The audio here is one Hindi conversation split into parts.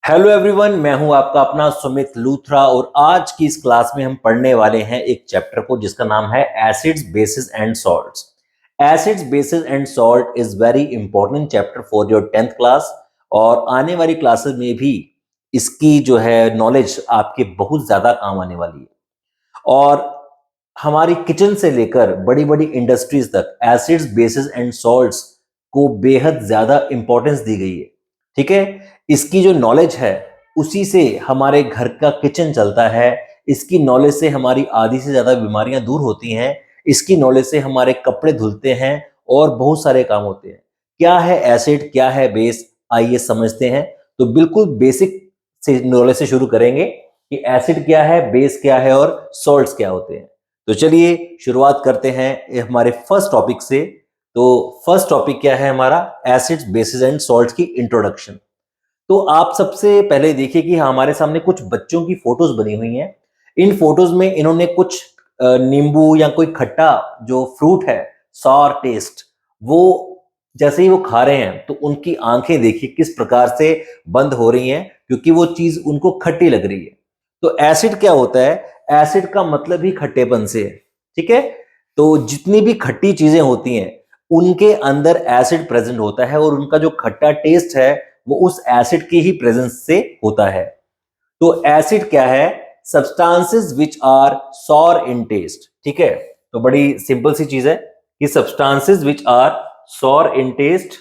हेलो एवरीवन, मैं हूं आपका अपना सुमित लूथरा और आज की इस क्लास में हम पढ़ने वाले हैं एक चैप्टर को जिसका नाम है acids bases and salts. Acids bases and salt is very important chapter for your 10th class और आने वाली क्लासेस में भी इसकी जो है नॉलेज आपके बहुत ज्यादा काम आने वाली है। और हमारी किचन से लेकर बड़ी बड़ी इंडस्ट्रीज तक एसिड्स बेसिस एंड सॉल्ट्स को बेहद ज्यादा इंपॉर्टेंस दी गई है। ठीक है, इसकी जो नॉलेज है उसी से हमारे घर का किचन चलता है। इसकी नॉलेज से हमारी आधी से ज्यादा बीमारियां दूर होती हैं। इसकी नॉलेज से हमारे कपड़े धुलते हैं और बहुत सारे काम होते हैं। क्या है एसिड, क्या है बेस, आइए समझते हैं। तो बिल्कुल बेसिक से नॉलेज से शुरू करेंगे कि एसिड क्या है, बेस क्या है और सॉल्ट्स क्या होते हैं। तो चलिए शुरुआत करते हैं हमारे फर्स्ट टॉपिक से। तो फर्स्ट टॉपिक क्या है हमारा, एसिड्स बेसिस एंड सॉल्ट्स की इंट्रोडक्शन। तो आप सबसे पहले देखिए कि हमारे सामने कुछ बच्चों की फोटोज बनी हुई हैं। इन फोटोज में इन्होंने कुछ नींबू या कोई खट्टा जो फ्रूट है, सॉर टेस्ट, वो जैसे ही वो खा रहे हैं तो उनकी आंखें देखिए किस प्रकार से बंद हो रही हैं क्योंकि वो चीज उनको खट्टी लग रही है। तो एसिड क्या होता है, एसिड का मतलब ही खट्टेपन से है। ठीक है, तो जितनी भी खट्टी चीजें होती हैं उनके अंदर एसिड प्रेजेंट होता है और उनका जो खट्टा टेस्ट है वो उस एसिड के ही प्रेजेंस से होता है। तो एसिड क्या है, substances which are sour in taste. ठीक है, तो बड़ी सिंपल सी चीज है कि substances which are sour in taste.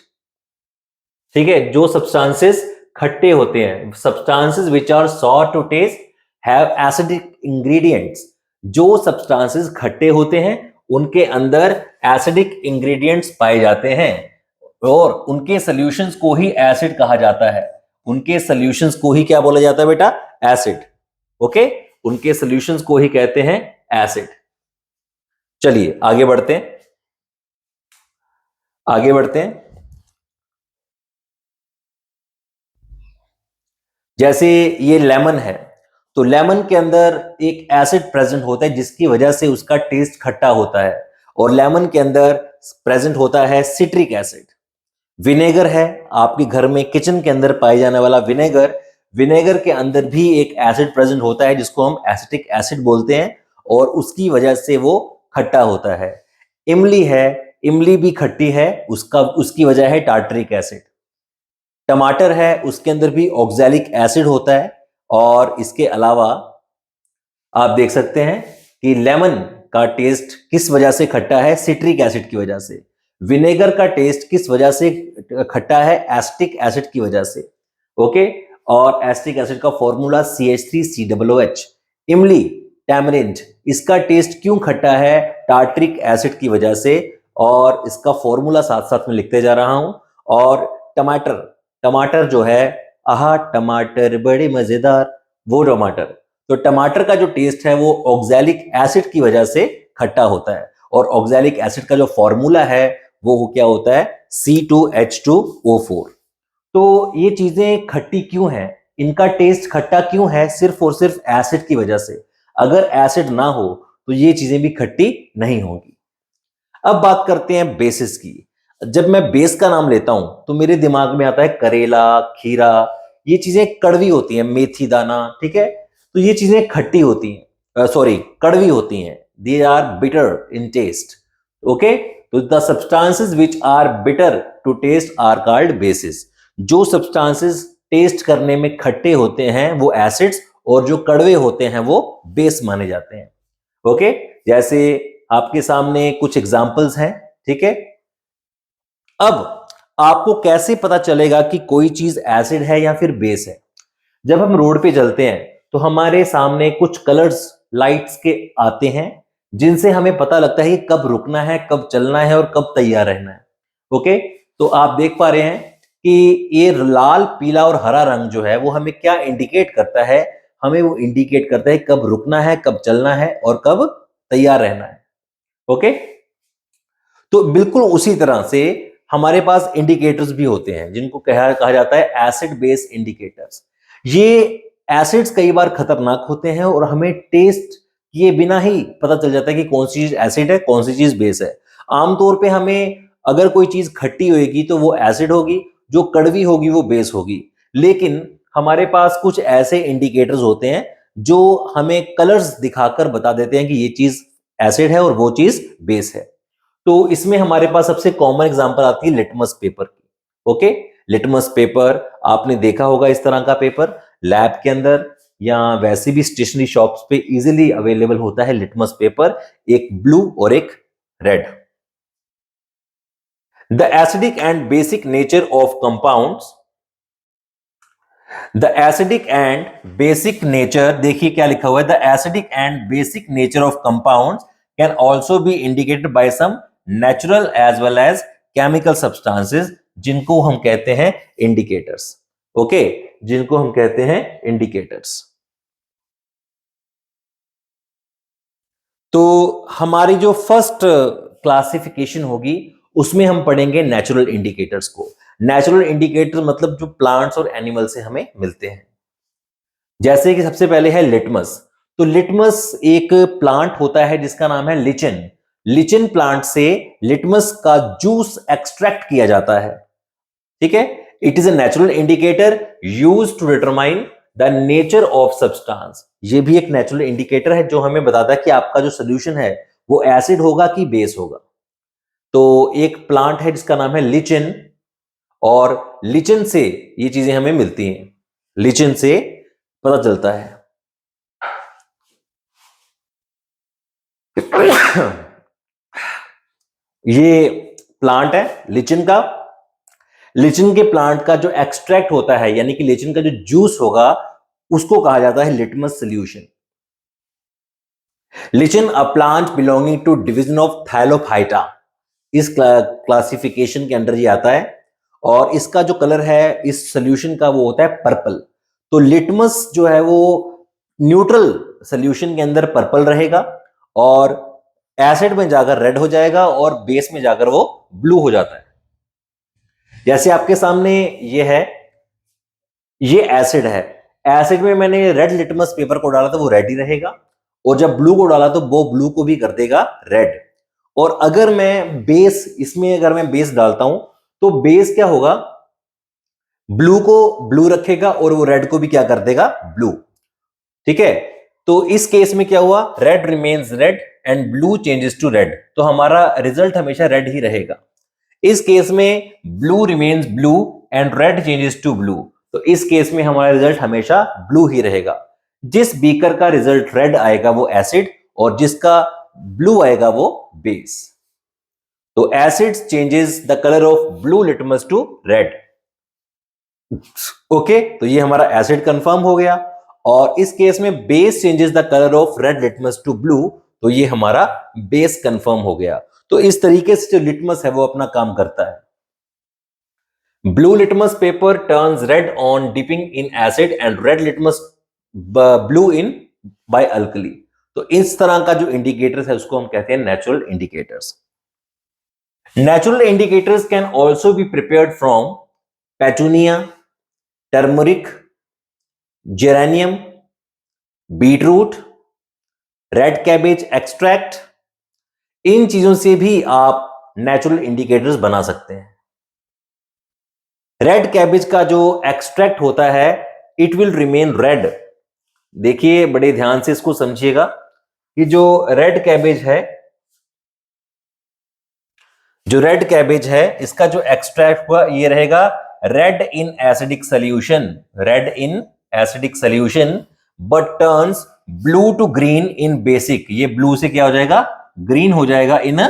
ठीक है, जो सब्सटेंसेस खट्टे होते हैं, substances which are sour to taste have acidic ingredients. जो सब्सटेंसेस खट्टे होते हैं उनके अंदर एसिडिक इंग्रेडिएंट्स पाए जाते हैं और उनके सॉल्यूशंस को ही एसिड कहा जाता है। उनके सॉल्यूशंस को ही क्या बोला जाता है बेटा, एसिड। ओके, उनके सॉल्यूशंस को ही कहते हैं एसिड। चलिए आगे बढ़ते हैं, आगे बढ़ते हैं। जैसे ये लेमन है, तो लेमन के अंदर एक एसिड प्रेजेंट होता है जिसकी वजह से उसका टेस्ट खट्टा होता है और लेमन के अंदर प्रेजेंट होता है सिट्रिक एसिड। विनेगर है, आपके घर में किचन के अंदर पाए जाने वाला विनेगर, विनेगर के अंदर भी एक एसिड प्रेजेंट होता है जिसको हम एसिटिक एसिड बोलते हैं और उसकी वजह से वो खट्टा होता है। इमली है, इमली भी खट्टी है, उसकी वजह है टार्टरिक एसिड। टमाटर है, उसके अंदर भी ऑक्सैलिक एसिड होता है और इसके अलावा आप देख सकते हैं कि लेमन का टेस्ट किस वजह से खट्टा है, सिट्रिक एसिड की वजह से। विनेगर का टेस्ट किस वजह से खट्टा है, एसिटिक एसिड की वजह से। ओके, और एसिटिक एसिड का फॉर्मूला CH3COOH। इमली, टैमरिंड, इसका टेस्ट क्यों खट्टा है, टार्टरिक एसिड की वजह से, और इसका फॉर्मूला साथ साथ में लिखते जा रहा हूं। और टमाटर, टमाटर जो है, आहा टमाटर बड़े मजेदार, वो टमाटर। तो टमाटर का जो टेस्ट है वो ऑक्सैलिक एसिड की वजह से खट्टा होता है और ऑक्सैलिक एसिड का जो फॉर्मूला है वो क्या होता है, C2H2O4। तो ये चीजें खट्टी क्यों हैं, इनका टेस्ट खट्टा क्यों है, सिर्फ और सिर्फ एसिड की वजह से। अगर एसिड ना हो तो ये चीजें भी खट्टी नहीं होंगी। अब बात करते हैं बेसिस की। जब मैं बेस का नाम लेता हूं तो मेरे दिमाग में आता है करेला, खीरा, ये चीजें कड़वी होती हैं, मेथी दाना। ठीक है, तो ये चीजें खट्टी होती हैं, सॉरी कड़वी होती हैं, they are bitter in taste. Okay, तो the substances which are bitter to taste are called bases. जो सब्सटेंसेस टेस्ट करने में खट्टे होते हैं वो एसिड्स और जो कड़वे होते हैं वो बेस माने जाते हैं। ओके, जैसे आपके सामने कुछ एग्जांपल्स हैं। ठीक है, अब आपको कैसे पता चलेगा कि कोई चीज एसिड है या फिर बेस है। जब हम रोड पे चलते हैं तो हमारे सामने कुछ कलर्स लाइट्स के आते हैं जिनसे हमें पता लगता है कि कब रुकना है, कब चलना है और कब तैयार रहना है। ओके, तो आप देख पा रहे हैं कि ये लाल, पीला और हरा रंग जो है वो हमें क्या इंडिकेट करता है, हमें वो इंडिकेट करता है कब रुकना है, कब चलना है और कब तैयार रहना है। ओके, तो बिल्कुल उसी तरह से हमारे पास इंडिकेटर्स भी होते हैं जिनको कहा जाता है एसिड बेस इंडिकेटर्स। ये एसिड्स कई बार खतरनाक होते हैं और हमें टेस्ट किए बिना ही पता चल जाता है कि कौन सी चीज एसिड है, कौन सी चीज बेस है। आमतौर पे हमें अगर कोई चीज खट्टी होगी तो वो एसिड होगी, जो कड़वी होगी वो बेस होगी। लेकिन हमारे पास कुछ ऐसे इंडिकेटर्स होते हैं जो हमें कलर्स दिखाकर बता देते हैं कि ये चीज एसिड है और वो चीज बेस है। तो इसमें हमारे पास सबसे कॉमन एग्जांपल आती है लिटमस पेपर की। ओके, लिटमस पेपर आपने देखा होगा, इस तरह का पेपर लैब के अंदर या वैसे भी स्टेशनरी शॉप्स पे इजीली अवेलेबल होता है लिटमस पेपर, एक ब्लू और एक red. The acidic and basic nature of compounds, the acidic and basic nature, देखिए क्या लिखा हुआ है, the acidic and basic nature of compounds can also be indicated by some natural as well as chemical substances, जिनको हम कहते हैं इंडिकेटर्स। ओके, जिनको हम कहते हैं इंडिकेटर्स। तो हमारी जो फर्स्ट क्लासिफिकेशन होगी उसमें हम पढ़ेंगे नेचुरल इंडिकेटर्स को। नेचुरल इंडिकेटर मतलब जो प्लांट्स और एनिमल से हमें मिलते हैं। जैसे कि सबसे पहले है लिटमस। तो लिटमस एक प्लांट होता है जिसका नाम है लिचिन। लिचिन प्लांट से लिटमस का जूस एक्सट्रैक्ट किया जाता है। ठीक है, it is a natural indicator used to determine the nature of substance. ये भी एक नेचुरल इंडिकेटर है जो हमें बताता है कि आपका जो सोल्यूशन है वो एसिड होगा कि बेस होगा। तो एक प्लांट है जिसका नाम है लिचिन, और लिचिन से ये चीजें हमें मिलती हैं, लिचिन से पता चलता है। ये प्लांट है लिचिन का। लिचिन के प्लांट का जो एक्सट्रैक्ट होता है, यानी कि लिचिन का जो जूस होगा, उसको कहा जाता है litmus solution. Lichen a plant belonging to division of thallophyta, इस क्लासिफिकेशन के अंडर ये आता है। और इसका जो कलर है इस सॉल्यूशन का वो होता है पर्पल। तो लिटमस जो है वो न्यूट्रल सॉल्यूशन के अंदर पर्पल रहेगा, और एसिड में जाकर रेड हो जाएगा, और बेस में जाकर वो ब्लू हो जाता है। जैसे आपके सामने ये है, ये एसिड है। एसिड में मैंने रेड लिटमस पेपर को डाला तो वो रेड ही रहेगा, और जब ब्लू को डाला तो वो ब्लू को भी कर देगा रेड। और अगर मैं बेस, इसमें अगर मैं बेस डालता हूं तो बेस क्या होगा, ब्लू को ब्लू रखेगा और वो रेड को भी क्या कर देगा, ब्लू। ठीक है, तो इस केस में क्या हुआ, red remains red and blue changes to red. तो हमारा रिजल्ट हमेशा रेड ही रहेगा। इस केस में blue remains blue and red changes to blue. तो इस केस में हमारा रिजल्ट हमेशा ब्लू ही रहेगा। जिस बीकर का रिजल्ट रेड आएगा वो एसिड, और जिसका ब्लू आएगा वो बेस। तो acid changes the colour of blue litmus to red. Okay, तो ये हमारा एसिड कंफर्म हो गया। और इस केस में base changes the colour of red litmus to blue, तो ये हमारा बेस कंफर्म हो गया। तो इस तरीके से जो लिटमस है वो अपना काम करता है। Blue litmus paper turns red on dipping in acid and red litmus blue in by alkali. तो इस तरह का जो इंडिकेटर्स है उसको हम कहते हैं natural indicators. Natural indicators can also be prepared from petunia, turmeric, geranium, beetroot, red cabbage extract. इन चीजों से भी आप नेचुरल इंडिकेटर्स बना सकते हैं। रेड कैबेज का जो एक्सट्रैक्ट होता है, इट विल रिमेन रेड। देखिए बड़े ध्यान से इसको समझिएगा कि जो रेड कैबेज है, जो रेड कैबेज है, इसका जो एक्सट्रैक्ट हुआ ये रहेगा red in acidic solution, red in acidic solution, but turns blue to green in basic. ये ब्लू से क्या हो जाएगा, ग्रीन हो जाएगा इन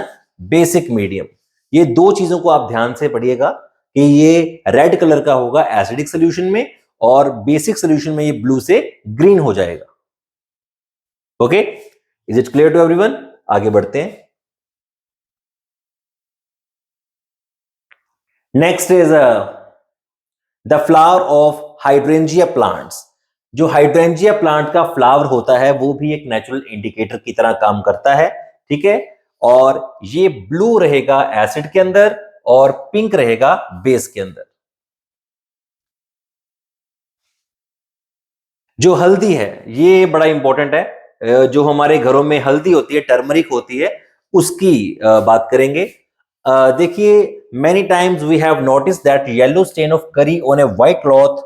बेसिक मीडियम। ये दो चीजों को आप ध्यान से पढ़िएगा कि ये रेड कलर का होगा एसिडिक सॉल्यूशन में, और बेसिक सॉल्यूशन में ये ब्लू से ग्रीन हो जाएगा। Okay, is it clear to everyone? आगे बढ़ते हैं। Next is the flower of hydrangea plants. जो हाइड्रेंजिया प्लांट का फ्लावर होता है वो भी एक नेचुरल इंडिकेटर की तरह काम करता है। ठीक है, और ये ब्लू रहेगा एसिड के अंदर और पिंक रहेगा बेस के अंदर। जो हल्दी है ये बड़ा इंपॉर्टेंट है। जो हमारे घरों में हल्दी होती है, टर्मरिक होती है, उसकी बात करेंगे। देखिए, many times we have noticed that yellow stain of curry on a white cloth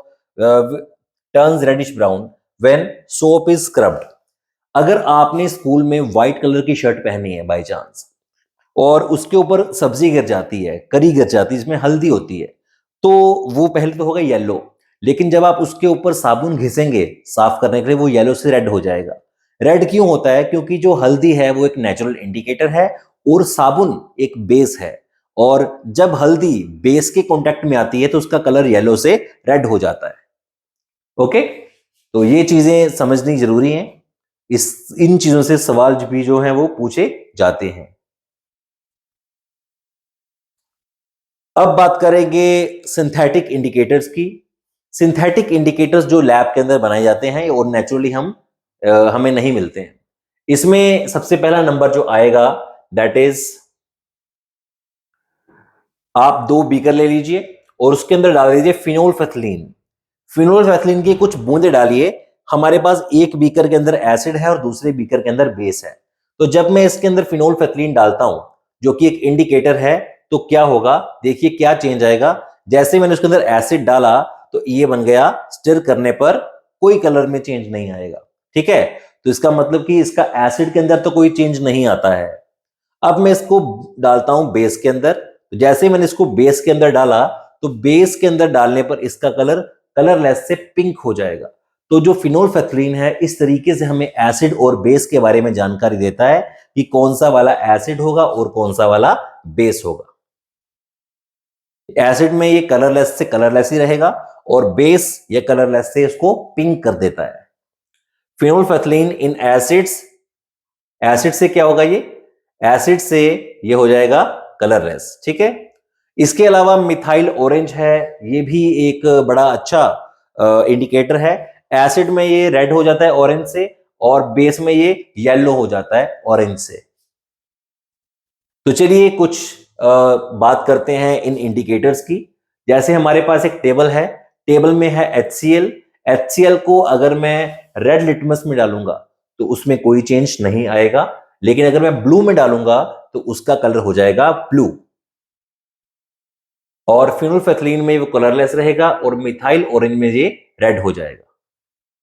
turns reddish brown when soap is scrubbed. अगर आपने स्कूल में व्हाइट कलर की शर्ट पहनी है बाय चांस और उसके ऊपर सब्जी गिर जाती है, करी गिर जाती है, इसमें हल्दी होती है, तो वो पहले तो होगा येलो, लेकिन जब आप उसके ऊपर साबुन घिसेंगे साफ करने के लिए वो येलो से रेड हो जाएगा। रेड क्यों होता है? क्योंकि जो हल्दी है वो एक नेचुरल इंडिकेटर है और साबुन एक बेस है, और जब हल्दी बेस के कांटेक्ट में आती है तो उसका कलर येलो से रेड हो जाता है। ओके, तो ये चीजें समझनी जरूरी हैं। इन चीजों से सवाल भी जो है वो पूछे जाते हैं। अब बात करेंगे सिंथेटिक इंडिकेटर्स की। सिंथेटिक इंडिकेटर्स जो लैब के अंदर बनाए जाते हैं और नेचुरली हमें नहीं मिलते हैं। इसमें सबसे पहला नंबर जो आएगा दैट इज, आप 2 बीकर ले लीजिए और उसके अंदर डाल दीजिए फिनोल्फेथलीन। फिनोल्फेथलीन की कुछ बूंदे डालिए। हमारे पास एक बीकर के अंदर एसिड है और दूसरे बीकर के अंदर बेस है। तो जब मैं इसके अंदर फिनोल्फेथलीन डालता हूं जो कि एक इंडिकेटर है, तो क्या होगा, देखिए क्या चेंज आएगा। जैसे मैंने उसके अंदर एसिड डाला तो ये बन गया, स्टिर करने पर कोई कलर में चेंज नहीं आएगा। ठीक है, तो इसका मतलब कि इसका एसिड के अंदर तो कोई चेंज नहीं आता है। अब मैं इसको डालता हूं बेस के अंदर। तो जैसे मैंने इसको बेस के अंदर डाला तो बेस के अंदर डालने पर इसका कलर कलरलेस से पिंक हो जाएगा। तो जो फिनोल्फेथलीन है इस तरीके से हमें एसिड और बेस के बारे में जानकारी देता है कि कौन सा वाला एसिड होगा और कौन सा वाला बेस होगा। एसिड में ये कलरलेस से कलरलेस ही रहेगा और बेस या कलरलेस से इसको पिंक कर देता है। फिनोल्फेथलीन इन एसिड्स, एसिड से क्या होगा, ये एसिड से ये हो जाएगा कलरलेस। ठीक है, इसके अलावा मिथाइल ऑरेंज है, ये भी एक बड़ा अच्छा इंडिकेटर है। एसिड में ये रेड हो जाता है ऑरेंज से और बेस में ये येलो हो जाता है ऑरेंज से। तो चलिए कुछ बात करते हैं इन इंडिकेटर्स की। जैसे हमारे पास एक टेबल है, टेबल में है HCl। HCl को अगर मैं रेड लिटमस में डालूंगा तो उसमें कोई चेंज नहीं आएगा, लेकिन अगर मैं ब्लू में डालूंगा तो उसका कलर हो जाएगा ब्लू। और फिनोल्फेथलीन में वो कलरलेस रहेगा और मिथाइल ऑरेंज में ये रेड हो जाएगा।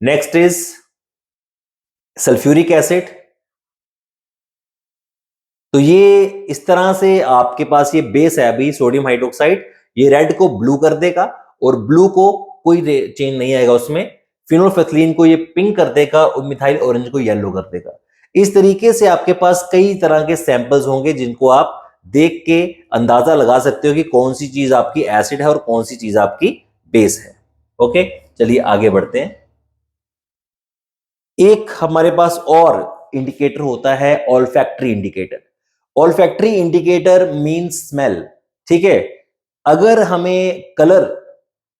Next is sulphuric acid. तो ये इस तरह से आपके पास ये बेस है अभी सोडियम हाइड्रोक्साइड, ये रेड को ब्लू कर देगा और ब्लू को कोई चेंज नहीं आएगा उसमें। फिनोल्फेथलीन को ये पिंक कर देगा और मिथाइल ऑरेंज को येलो कर देगा। इस तरीके से आपके पास कई तरह के सैंपल्स होंगे जिनको आप देख के अंदाजा लगा सकते हो कि कौन सी चीज आपकी एसिड है और कौन सी चीज आपकी बेस है। ओके, चलिए आगे बढ़ते हैं। एक हमारे पास और इंडिकेटर होता है olfactory indicator. Olfactory indicator means smell. ठीक है, अगर हमें कलर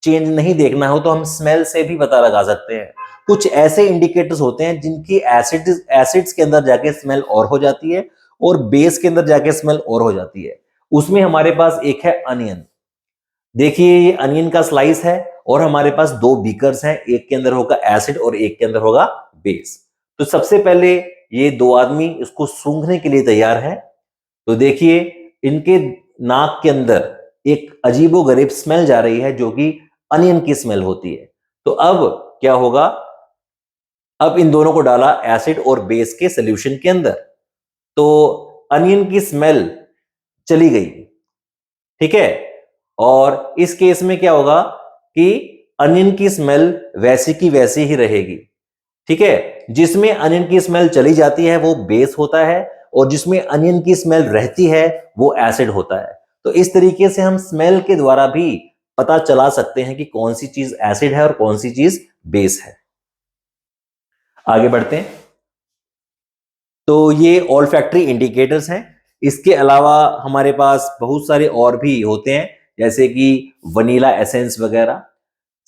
चेंज नहीं देखना हो तो हम स्मेल से भी पता लगा सकते हैं। कुछ ऐसे इंडिकेटर्स होते हैं जिनकी एसिड्स के अंदर जाके स्मेल और हो जाती है और बेस के अंदर जाके स्मेल और हो जाती है। उसमें हमारे पास एक है अनियन। देखिए ये अनियन का स्लाइस है और हमारे पास 2 बीकर्स हैं, एक के अंदर होगा एसिड और एक के अंदर होगा बेस। तो सबसे पहले ये 2 आदमी इसको सूंघने के लिए तैयार हैं। तो देखिए इनके नाक के अंदर एक अजीबोगरीब स्मेल जा रही है जो कि अनियन की स्मेल होती है। तो अब क्या होगा, अब इन दोनों को डाला एसिड और बेस के सॉल्यूशन के अंदर तो अनियन की स्मेल चली गई। ठीक है, और इस केस में क्या होगा कि अनियन की स्मेल वैसी की वैसी ही रहेगी। ठीक है, जिसमें अनियन की स्मेल चली जाती है वो बेस होता है और जिसमें अनियन की स्मेल रहती है वो एसिड होता है। तो इस तरीके से हम स्मेल के द्वारा भी पता चला सकते हैं कि कौन सी चीज एसिड है और कौन सी चीज बेस है। आगे बढ़ते हैं। तो ये ऑल्फैक्टरी इंडिकेटर्स हैं। इसके अलावा हमारे पास बहुत सारे और भी होते हैं जैसे कि वनीला एसेंस वगैरह।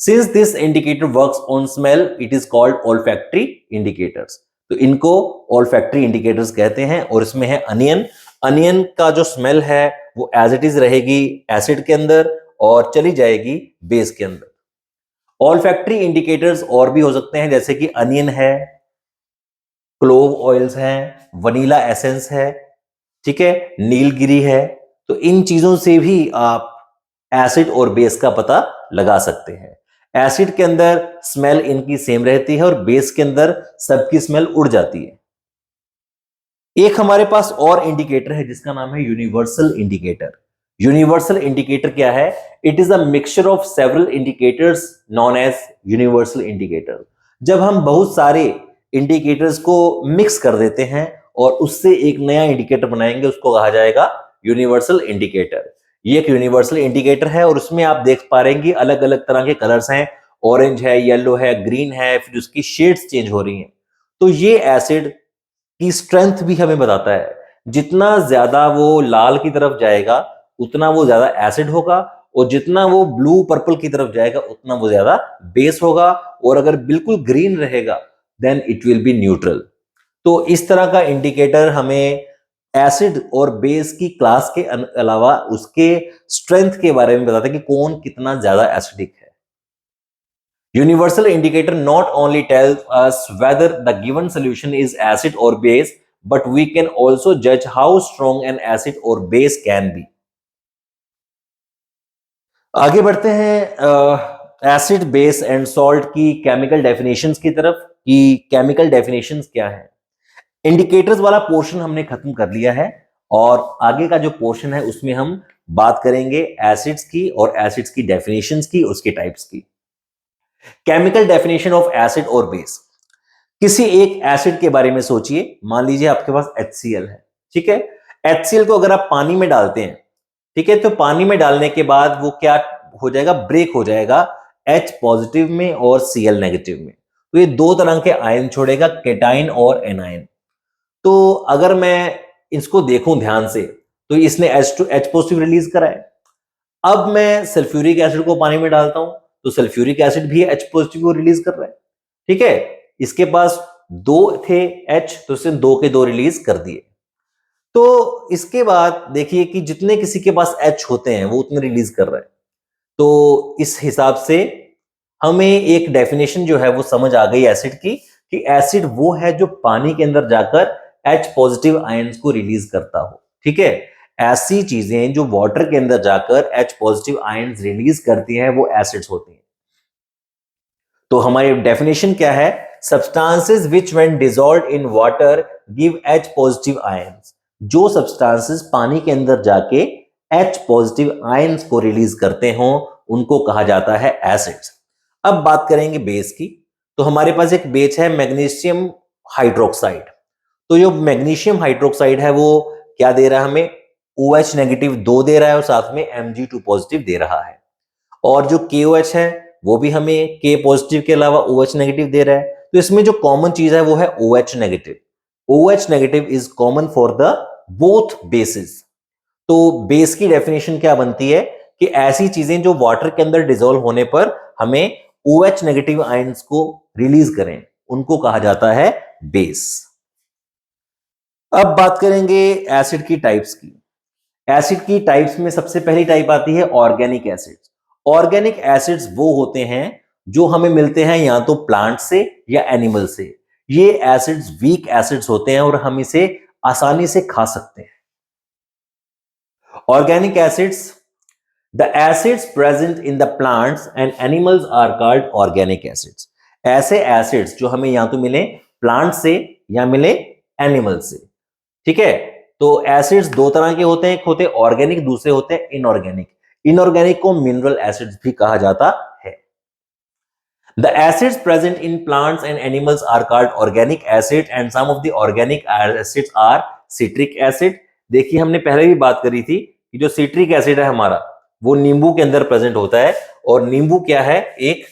Since this indicator works on smell it is called olfactory indicators. तो इनको ऑल्फैक्टरी इंडिकेटर्स कहते हैं और इसमें है अनियन। अनियन का जो स्मेल है वो एज इट इज रहेगी एसिड के अंदर और चली जाएगी बेस के अंदर। ऑल्फैक्टरी इंडिकेटर्स और भी हो सकते हैं जैसे कि अनियन है, क्लोव ऑयल्स हैं, वनीला एसेंस है, ठीक है, नीलगिरी है। तो इन चीजों से भी आप एसिड और बेस का पता लगा सकते हैं। एसिड के अंदर स्मेल इनकी सेम रहती है और बेस के अंदर सबकी स्मेल उड़ जाती है। एक हमारे पास और इंडिकेटर है जिसका नाम है यूनिवर्सल इंडिकेटर। यूनिवर्सल इंडिकेटर क्या है? It is a mixture of several indicators known as universal indicator. जब हम बहुत सारे इंडिकेटर्स को मिक्स कर देते हैं और उससे एक नया इंडिकेटर बनाएंगे, उसको कहा जाएगा यूनिवर्सल इंडिकेटर। ये एक यूनिवर्सल इंडिकेटर है और उसमें आप देख पा रहे हैं कि अलग अलग तरह के कलर्स हैं, ऑरेंज है, येलो है, ग्रीन है, फिर उसकी शेड्स चेंज हो रही हैं। तो ये एसिड की स्ट्रेंथ भी हमें बताता है। जितना ज्यादा वो लाल की तरफ जाएगा उतना वो ज्यादा एसिड होगा, और जितना वो ब्लू पर्पल की तरफ जाएगा उतना वो ज्यादा बेस होगा, और अगर बिल्कुल ग्रीन रहेगा then it will be neutral. तो इस तरह का इंडिकेटर हमें एसिड और बेस की क्लास के अलावा उसके स्ट्रेंथ के बारे में बताता है कि कौन कितना ज्यादा एसिडिक है। Universal indicator not only tells us whether the given solution is acid or base, but we can also judge how strong an acid or base can be. आगे बढ़ते हैं एसिड बेस एंड सॉल्ट की केमिकल डेफिनेशंस की तरफ कि केमिकल डेफिनेशंस क्या है। इंडिकेटर्स वाला पोर्शन हमने खत्म कर लिया है और आगे का जो पोर्शन है उसमें हम बात करेंगे एसिड्स की और एसिड्स की डेफिनेशंस की, उसके टाइप्स की। केमिकल डेफिनेशन ऑफ एसिड और बेस। किसी एक एसिड के बारे में सोचिए, मान लीजिए आपके पास HCl है, ठीक है। HCl को अगर आप पानी में डालते हैं, ठीक है, तो पानी में डालने के बाद वो क्या हो जाएगा? ब्रेक हो जाएगा H पॉजिटिव में और Cl नेगेटिव में। तो ये दो तरह के आयन छोड़ेगा, केटाइन और एनायन। तो अगर मैं इसको देखूं ध्यान से तो इसने H पॉजिटिव रिलीज करा है। अब मैं सल्फ्यूरिक एसिड को पानी में डालता हूं तो सल्फ्यूरिक एसिड भी H पॉजिटिव को रिलीज कर रहा है, ठीक है। इसके पास दो थे H, तो इसने दो के दो रिलीज कर दिए। तो इसके बाद देखिए कि जितने किसी के पास H होते हैं वो उतने रिलीज कर रहा है। तो इस हिसाब से हमें एक डेफिनेशन जो है वो समझ आ गई एसिड की, कि एसिड वो है जो पानी के अंदर जाकर H पॉजिटिव आयंस को रिलीज करता हो, ठीक है। ऐसी चीजें जो वाटर के अंदर जाकर H पॉजिटिव आयंस रिलीज करती हैं वो एसिड्स होती हैं। तो हमारी डेफिनेशन क्या है? Substances which when dissolved in water give H positive ions. जो सब्सटेंसेस पानी के अंदर जाके H पॉजिटिव आयंस को रिलीज करते हो उनको कहा जाता है एसिड्स। अब बात करेंगे बेस की। तो हमारे पास एक बेस है मैग्नीशियम हाइड्रोक्साइड। तो जो मैग्नीशियम हाइड्रोक्साइड है वो क्या दे रहा है हमें? OH नेगेटिव 2 दे रहा है और साथ में Mg2 पॉजिटिव दे रहा है। और जो KOH है वो भी हमें K पॉजिटिव के अलावा OH नेगेटिव दे रहा है। तो इसमें जो कॉमन चीज है वो है OH negative. OH negative is common for the both basis. तो बेस की डेफिनेशन क्या बनती है कि ऐसी चीजें जो वाटर के अंदर डिसॉल्व होने पर हमें OH नेगेटिव आयंस को रिलीज करें उनको कहा जाता है बेस। अब बात करेंगे एसिड की टाइप्स की। एसिड की टाइप्स में सबसे पहली टाइप आती है ऑर्गेनिक एसिड्स। ऑर्गेनिक एसिड्स वो होते हैं जो हमें मिलते हैं या तो प्लांट से या एनिमल से। ये एसिड्स वीक एसिड्स होते हैं और हम इसे आसानी से खा सकते हैं। Organic acids, the acids present in the plants and animals are called organic acids. ऐसे एसिड्स जो हमें या तो मिले प्लांट से या मिले एनिमल से, ठीक है। तो एसिड्स दो तरह के होते हैं, एक होते हैं ऑर्गेनिक, दूसरे होते हैं इनऑर्गेनिक। इनऑर्गेनिक को मिनरल एसिड्स भी कहा जाता है। The acids present in plants and animals are called organic acid and some of the organic acids are citric acid। देखिए हमने पहले भी बात करी थी कि जो सिट्रिक एसिड है हमारा वो नींबू के अंदर प्रेजेंट होता है, और नींबू क्या है? एक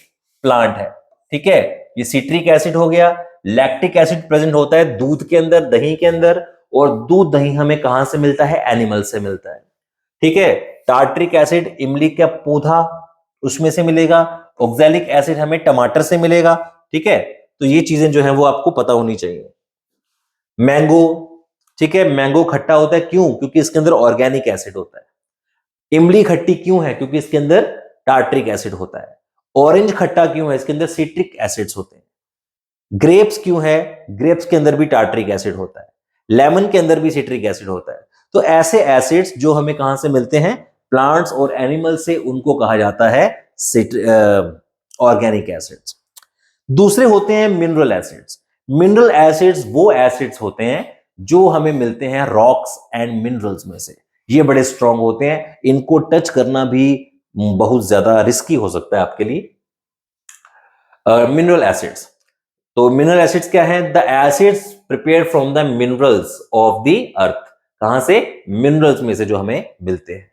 प्लांट है, ठीक है। ये सिट्रिक एसिड हो गया। लैक्टिक एसिड प्रेजेंट होता है दूध के अंदर, दही के अंदर, और दूध दही हमें कहां से मिलता है? एनिमल से मिलता है, ठीक है। टार्ट्रिक एसिड इमली का पौधा उसमें से मिलेगा। ऑक्सैलिक एसिड हमें टमाटर से मिलेगा, ठीक है। तो ये चीजें जो है वो आपको पता होनी चाहिए। मैंगो, ठीक है, मैंगो खट्टा होता है, क्यों? क्योंकि इसके अंदर ऑर्गेनिक एसिड होता है। इमली खट्टी क्यों है? क्योंकि इसके अंदर टार्ट्रिक एसिड होता है। ऑरेंज खट्टा क्यों है? इसके अंदर सिट्रिक एसिड्स होते हैं। ग्रेप्स क्यों है? ग्रेप्स के अंदर भी टार्ट्रिक एसिड होता है। लेमन के अंदर भी सिट्रिक एसिड होता है। तो ऐसे एसिड्स जो हमें कहां से मिलते हैं? प्लांट्स और एनिमल से, उनको कहा जाता है ऑर्गेनिक एसिड्स। दूसरे होते हैं मिनरल एसिड्स। मिनरल एसिड्स वो एसिड्स होते हैं जो हमें मिलते हैं रॉक्स एंड मिनरल्स में से। ये बड़े स्ट्रांग होते हैं, इनको टच करना भी बहुत ज्यादा रिस्की हो सकता है आपके लिए। मिनरल एसिड्स, तो मिनरल एसिड्स क्या है? The acids prepare from the minerals of the earth. कहां से? मिनरल्स में से जो हमें मिलते हैं।